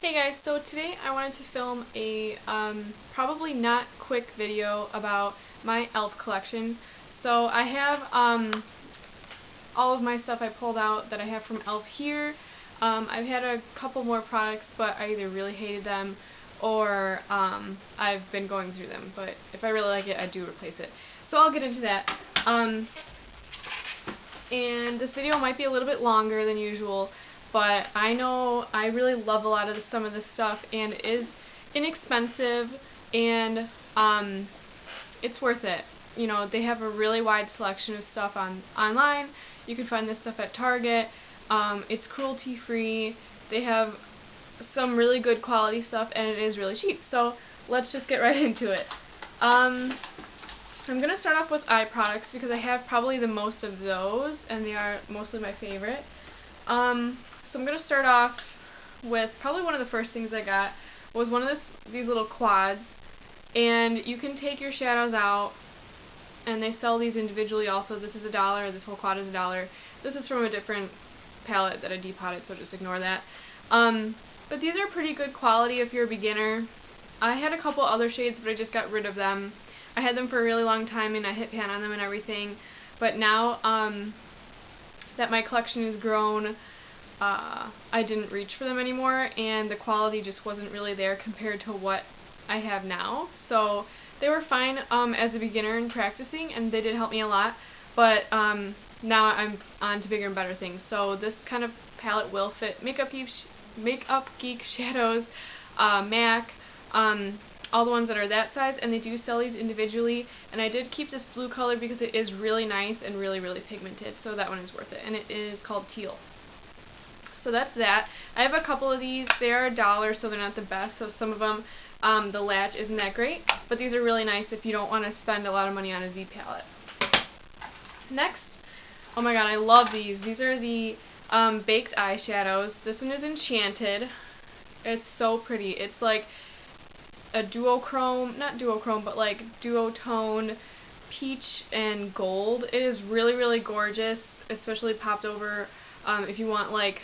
Hey guys, so today I wanted to film a probably not quick video about my e.l.f. collection. So I have all of my stuff I pulled out that I have from e.l.f. here. I've had a couple more products, but I either really hated them or I've been going through them. But if I really like it, I do replace it. So I'll get into that. And this video might be a little bit longer than usual, but I know I really love a lot of some of this stuff, and it is inexpensive, and it's worth it. You know, they have a really wide selection of stuff online. You can find this stuff at Target. It's cruelty-free. They have some really good quality stuff, and it is really cheap. So let's just get right into it. I'm going to start off with eye products because I have probably the most of those, and they are mostly my favorite. So I'm going to start off with probably one of the first things I got was one of these little quads, and you can take your shadows out, and they sell these individually also. This is $1, this whole quad is $1. This is from a different palette that I depotted, so just ignore that. But these are pretty good quality if you're a beginner. I had a couple other shades, but I just got rid of them. I had them for a really long time, and I hit pan on them and everything, but now that my collection has grown, I didn't reach for them anymore, and the quality just wasn't really there compared to what I have now. So they were fine as a beginner and practicing, and they did help me a lot, but now I'm on to bigger and better things. So this kind of palette will fit Makeup Geek shadows, MAC, all the ones that are that size, and they do sell these individually, and I did keep this blue color because it is really nice and really, really pigmented, so that one is worth it, and it is called Teal. So that's that. I have a couple of these. They are $1, so they're not the best, so some of them, the latch isn't that great, but these are really nice if you don't want to spend a lot of money on a Z palette. Next, oh my god, I love these. These are the baked eyeshadows. This one is Enchanted. It's so pretty. It's like a duochrome, not duochrome, but like duotone peach and gold. It is really, really gorgeous, especially popped over if you want like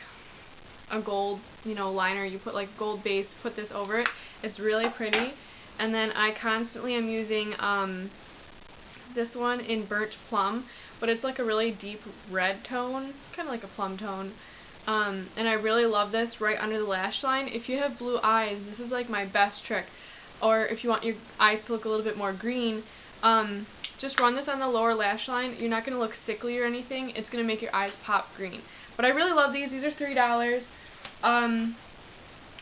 a gold, you know, liner. You put like gold base, put this over it. It's really pretty. And then I constantly am using this one in Burnt Plum, but it's like a really deep red tone, kind of like a plum tone. And I really love this right under the lash line. If you have blue eyes, this is like my best trick. Or if you want your eyes to look a little bit more green, just run this on the lower lash line. You're not going to look sickly or anything. It's going to make your eyes pop green. But I really love these. These are $3.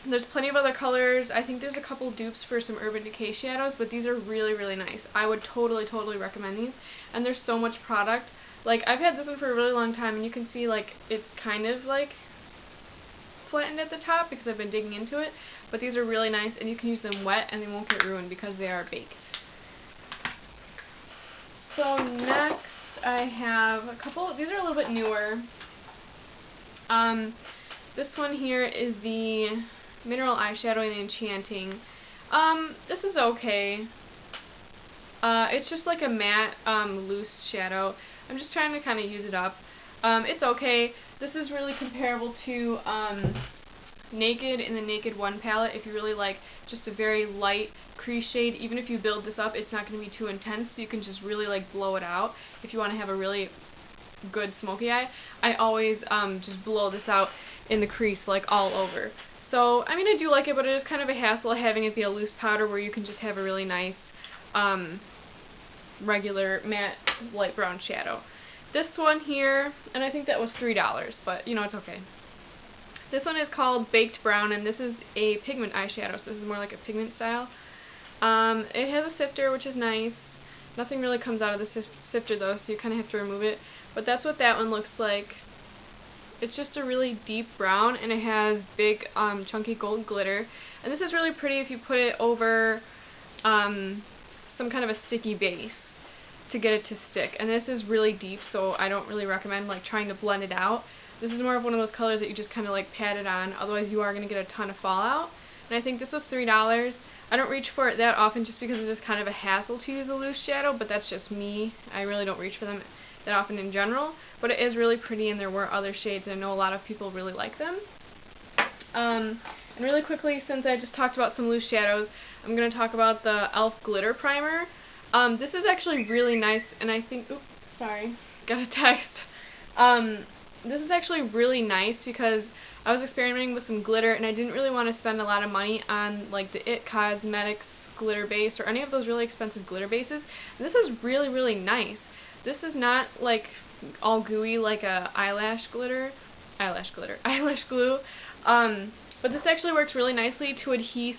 There's plenty of other colors. I think there's a couple dupes for some Urban Decay shadows, but these are really, really nice. I would totally recommend these. And there's so much product. Like, I've had this one for a really long time, and you can see, like, it's kind of, like, flattened at the top because I've been digging into it. But these are really nice, and you can use them wet, and they won't get ruined because they are baked. So next, I have a couple. These are a little bit newer. This one here is the Mineral Eyeshadow in Enchanting. This is okay. It's just like a matte, loose shadow. I'm just trying to kind of use it up. It's okay. This is really comparable to Naked in the Naked 1 palette. If you really like just a very light crease shade, even if you build this up, it's not going to be too intense, so you can just really like blow it out if you want to have a really good smoky eye. I always just blow this out in the crease like all over. So, I mean, I do like it, but it is kind of a hassle having it be a loose powder where you can just have a really nice regular matte light brown shadow. This one here, and I think that was $3, but you know, it's okay. This one is called Baked Brown, and this is a pigment eyeshadow, so this is more like a pigment style. It has a sifter, which is nice. Nothing really comes out of the sifter though, so you kind of have to remove it. But that's what that one looks like. It's just a really deep brown, and it has big chunky gold glitter. And this is really pretty if you put it over some kind of a sticky base to get it to stick. And this is really deep, so I don't really recommend like trying to blend it out. This is more of one of those colors that you just kind of like pat it on, otherwise you are going to get a ton of fallout. And I think this was $3. I don't reach for it that often just because it's just kind of a hassle to use a loose shadow, but that's just me. I really don't reach for them that often in general, but it is really pretty, and there were other shades, and I know a lot of people really like them. And really quickly, since I just talked about some loose shadows, I'm going to talk about the e.l.f. Glitter Primer. This is actually really nice, and I think, oops, sorry, got a text. This is actually really nice because I was experimenting with some glitter, and I didn't really want to spend a lot of money on like the IT Cosmetics glitter base or any of those really expensive glitter bases. And this is really, really nice. This is not like all gooey like a eyelash glue. But this actually works really nicely to adhere.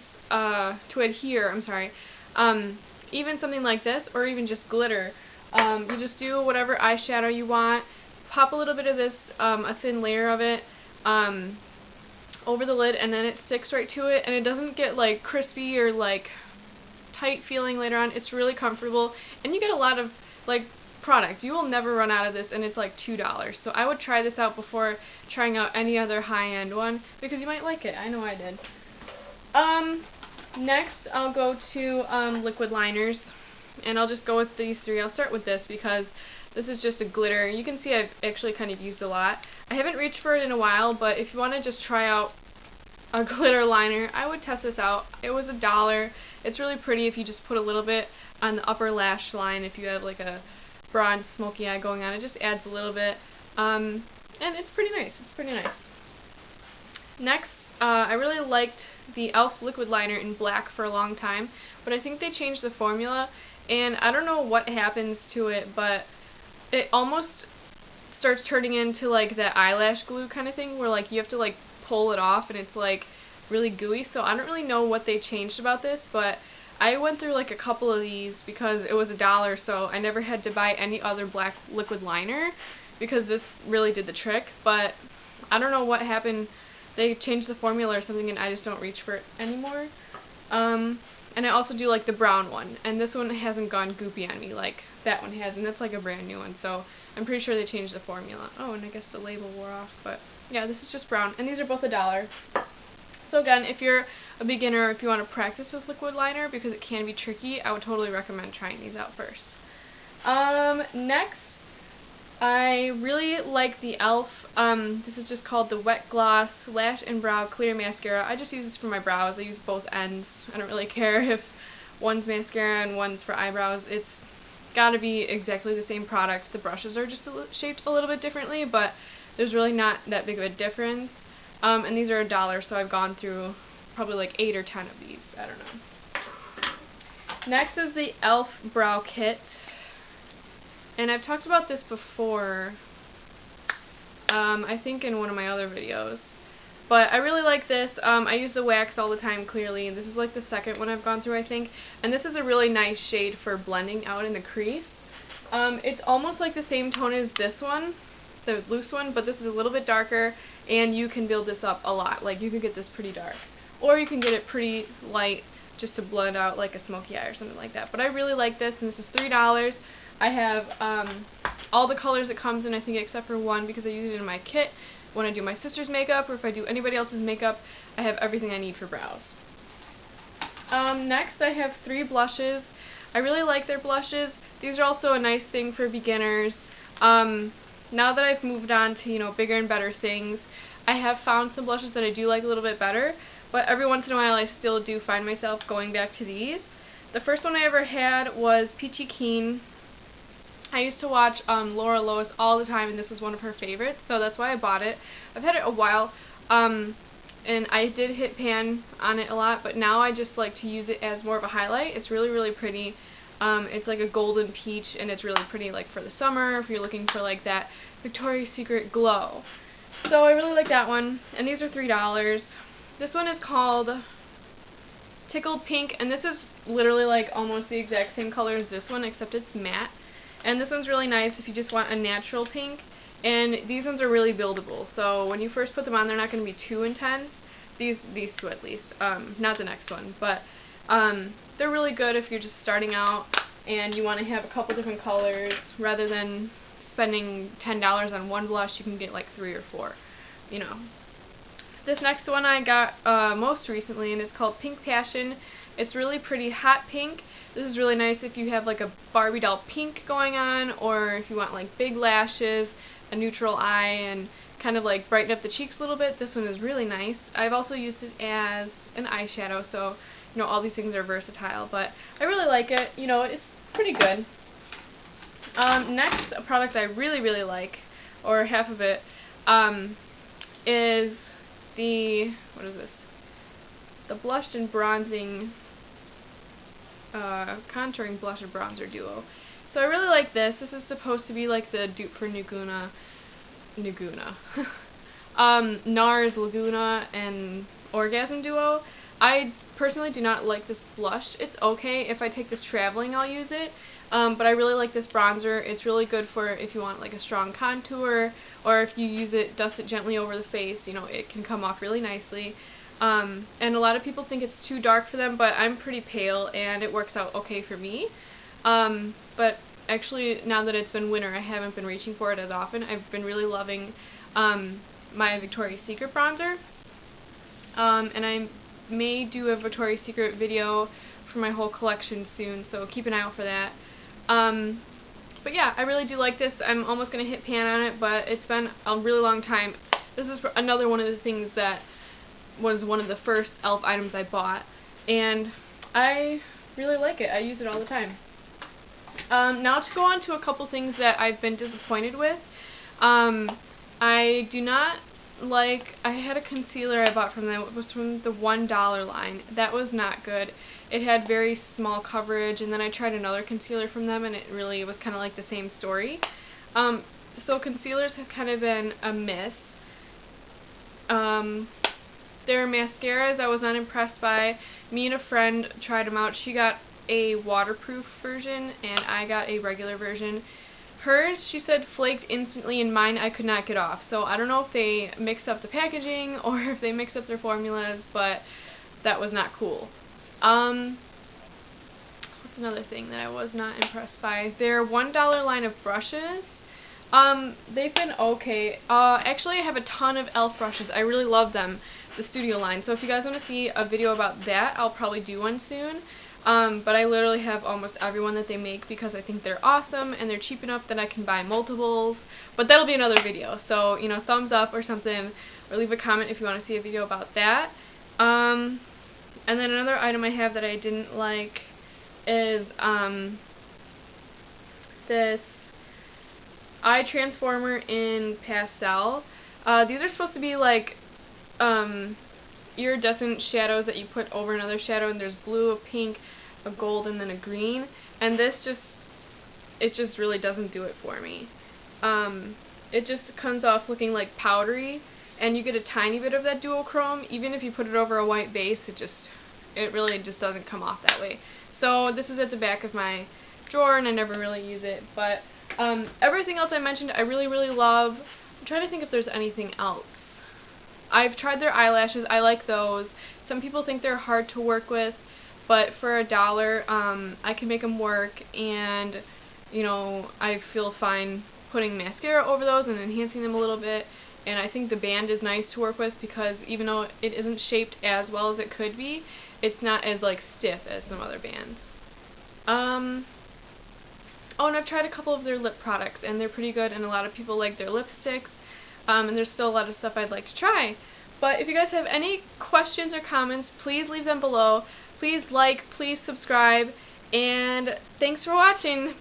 Even something like this, or even just glitter. You just do whatever eyeshadow you want. Pop a little bit of this, a thin layer of it, over the lid, and then it sticks right to it, and it doesn't get like crispy or like tight feeling later on. It's really comfortable, and you get a lot of like product. You will never run out of this, and it's like $2. So I would try this out before trying out any other high-end one, because you might like it. I know I did. Next I'll go to liquid liners, and I'll just go with these three. I'll start with this because this is just a glitter. You can see I've actually kind of used a lot. I haven't reached for it in a while, but if you want to just try out a glitter liner, I would test this out. It was $1. It's really pretty if you just put a little bit on the upper lash line. If you have like a broad smoky eye going on, it just adds a little bit, and it's pretty nice. It's pretty nice. Next, I really liked the e.l.f. liquid liner in black for a long time, but I think they changed the formula, and I don't know what happens to it, but it almost starts turning into like that eyelash glue kind of thing, where like you have to like pull it off, and it's like really gooey. So I don't really know what they changed about this, but I went through like a couple of these because it was $1, so I never had to buy any other black liquid liner because this really did the trick. But I don't know what happened. They changed the formula or something, and I just don't reach for it anymore. And I also do like the brown one, and this one hasn't gone goopy on me like that one has, and that's like a brand new one, so I'm pretty sure they changed the formula. Oh, and I guess the label wore off, but yeah, this is just brown, and these are both $1. So again, if you're a beginner, or if you want to practice with liquid liner, because it can be tricky, I would totally recommend trying these out first. Next, I really like the e.l.f. This is just called the Wet Gloss Lash and Brow Clear Mascara. I just use this for my brows. I use both ends. I don't really care if one's mascara and one's for eyebrows. It's got to be exactly the same product. The brushes are just shaped a little bit differently, but there's really not that big of a difference. And these are $1, so I've gone through probably like 8 or 10 of these. I don't know. Next is the e.l.f. Brow Kit. And I've talked about this before, I think in one of my other videos. But I really like this. I use the wax all the time, clearly. And this is like the second one I've gone through, I think. And this is a really nice shade for blending out in the crease. It's almost like the same tone as this one, the loose one, but this is a little bit darker, and you can build this up a lot. Like, you can get this pretty dark, or you can get it pretty light just to blend out like a smoky eye or something like that. But I really like this, and this is $3. I have all the colors it comes in, I think, except for one, because I use it in my kit when I do my sister's makeup, or if I do anybody else's makeup. I have everything I need for brows. Next, I have 3 blushes. I really like their blushes. These are also a nice thing for beginners. Now that I've moved on to, you know, bigger and better things, I have found some blushes that I do like a little bit better, but every once in a while I still do find myself going back to these. The first one I ever had was Peachy Keen. I used to watch Laura Lois all the time, and this was one of her favorites, so that's why I bought it. I've had it a while, and I did hit pan on it a lot, but now I just like to use it as more of a highlight. It's really, really pretty. It's like a golden peach, and it's really pretty like for the summer, if you're looking for like that Victoria's Secret glow. So I really like that one, and these are $3. This one is called Tickled Pink, and this is literally like almost the exact same color as this one, except it's matte. And this one's really nice if you just want a natural pink, and these ones are really buildable, so when you first put them on, they're not going to be too intense. These two at least, not the next one, but they're really good if you're just starting out and you want to have a couple different colors. Rather than spending $10 on one blush, you can get like 3 or 4, you know. This next one I got most recently, and it's called Pink Passion. It's really pretty hot pink. This is really nice if you have like a Barbie doll pink going on, or if you want like big lashes, a neutral eye, and kind kind of like brighten up the cheeks a little bit. This one is really nice. I've also used it as an eyeshadow, so you know, all these things are versatile, but I really like it. You know, it's pretty good. Next, a product I really like, or half of it, is the, what is this? The Blush and Bronzing, Contouring Blush and Bronzer Duo. So I really like this. This is supposed to be like the dupe for NARS Laguna and Orgasm Duo. I personally do not like this blush. It's okay. If I take this traveling, I'll use it. But I really like this bronzer. It's really good for if you want like a strong contour, or if you use it, dust it gently over the face, you know, it can come off really nicely. And a lot of people think it's too dark for them, but I'm pretty pale and it works out okay for me. But actually, now that it's been winter, I haven't been reaching for it as often. I've been really loving my Victoria's Secret bronzer. And I may do a Victoria's Secret video for my whole collection soon, so keep an eye out for that. But yeah, I really do like this. I'm almost going to hit pan on it, but it's been a really long time. This is another one of the things that was one of the first e.l.f. items I bought, and I really like it. I use it all the time. Now to go on to a couple things that I've been disappointed with. I do not like, I had a concealer I bought from them. It was from the $1 line. That was not good. It had very small coverage, and then I tried another concealer from them, and it really was kind of like the same story. So concealers have kind of been a miss. Their mascaras I was not impressed by. Me and a friend tried them out. She got a waterproof version, and I got a regular version. Hers, she said, flaked instantly, and mine I could not get off. So I don't know if they mixed up the packaging or if they mixed up their formulas, but that was not cool. What's another thing that I was not impressed by? Their $1 line of brushes. They've been okay. Actually, I have a ton of e.l.f. brushes. I really love them, the studio line. So if you guys want to see a video about that, I'll probably do one soon. But I literally have almost every one that they make because I think they're awesome and they're cheap enough that I can buy multiples. But that'll be another video. So, you know, thumbs up or something, or leave a comment if you want to see a video about that. And then another item I have that I didn't like is this eye transformer in pastel. These are supposed to be like iridescent shadows that you put over another shadow, and there's blue, a pink, a gold, and then a green. And this just really doesn't do it for me. It just comes off looking like powdery, and you get a tiny bit of that duochrome. Even if you put it over a white base, it really just doesn't come off that way. So this is at the back of my drawer, and I never really use it. But everything else I mentioned I really love. I'm trying to think if there's anything else. I've tried their eyelashes. I like those. Some people think they're hard to work with, but for $1, I can make them work, and you know, I feel fine putting mascara over those and enhancing them a little bit. And I think the band is nice to work with because even though it isn't shaped as well as it could be, it's not as like stiff as some other bands. Oh, and I've tried a couple of their lip products, and they're pretty good, and a lot of people like their lipsticks. And there's still a lot of stuff I'd like to try. But if you guys have any questions or comments, please leave them below. Please like, please subscribe, and thanks for watching.